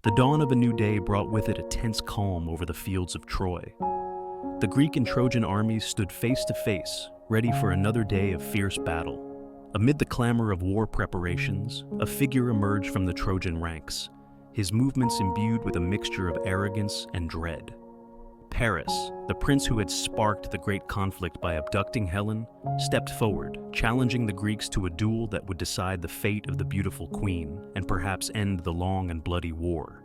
The dawn of a new day brought with it a tense calm over the fields of Troy. The Greek and Trojan armies stood face to face, ready for another day of fierce battle. Amid the clamor of war preparations, a figure emerged from the Trojan ranks, his movements imbued with a mixture of arrogance and dread. Paris, the prince who had sparked the great conflict by abducting Helen, stepped forward, challenging the Greeks to a duel that would decide the fate of the beautiful queen and perhaps end the long and bloody war.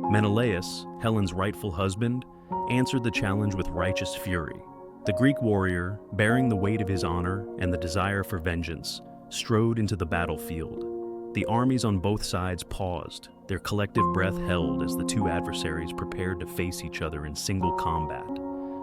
Menelaus, Helen's rightful husband, answered the challenge with righteous fury. The Greek warrior, bearing the weight of his honor and the desire for vengeance, strode into the battlefield. The armies on both sides paused, their collective breath held as the two adversaries prepared to face each other in single combat,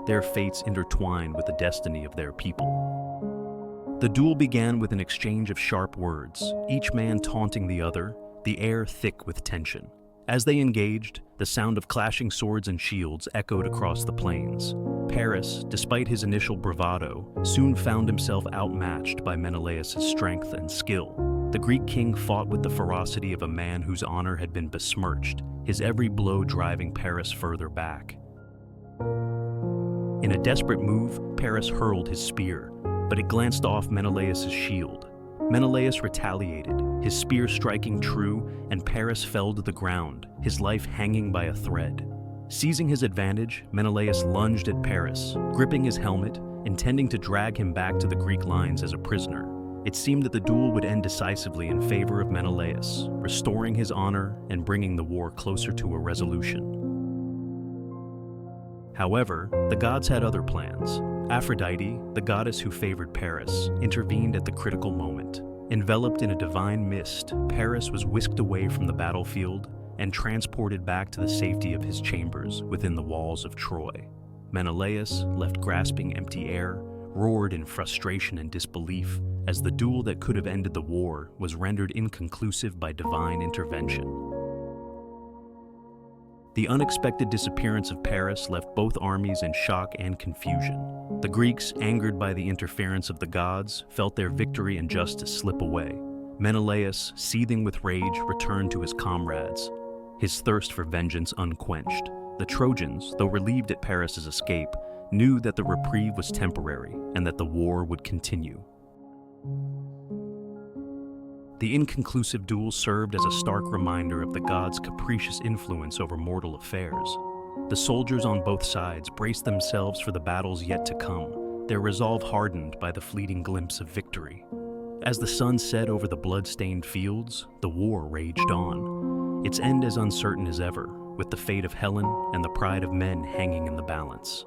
their fates intertwined with the destiny of their people. The duel began with an exchange of sharp words, each man taunting the other, the air thick with tension. As they engaged, the sound of clashing swords and shields echoed across the plains. Paris, despite his initial bravado, soon found himself outmatched by Menelaus' strength and skill. The Greek king fought with the ferocity of a man whose honor had been besmirched, his every blow driving Paris further back. In a desperate move, Paris hurled his spear, but it glanced off Menelaus' shield. Menelaus retaliated, his spear striking true, and Paris fell to the ground, his life hanging by a thread. Seizing his advantage, Menelaus lunged at Paris, gripping his helmet, intending to drag him back to the Greek lines as a prisoner. It seemed that the duel would end decisively in favor of Menelaus, restoring his honor and bringing the war closer to a resolution. However, the gods had other plans. Aphrodite, the goddess who favored Paris, intervened at the critical moment. Enveloped in a divine mist, Paris was whisked away from the battlefield and transported back to the safety of his chambers within the walls of Troy. Menelaus, left grasping empty air, roared in frustration and disbelief as the duel that could have ended the war was rendered inconclusive by divine intervention. The unexpected disappearance of Paris left both armies in shock and confusion. The Greeks, angered by the interference of the gods, felt their victory and justice slip away. Menelaus, seething with rage, returned to his comrades, his thirst for vengeance unquenched. The Trojans, though relieved at Paris' escape, knew that the reprieve was temporary and that the war would continue. The inconclusive duel served as a stark reminder of the gods' capricious influence over mortal affairs. The soldiers on both sides braced themselves for the battles yet to come, their resolve hardened by the fleeting glimpse of victory. As the sun set over the blood-stained fields, the war raged on, its end as uncertain as ever, with the fate of Helen and the pride of men hanging in the balance.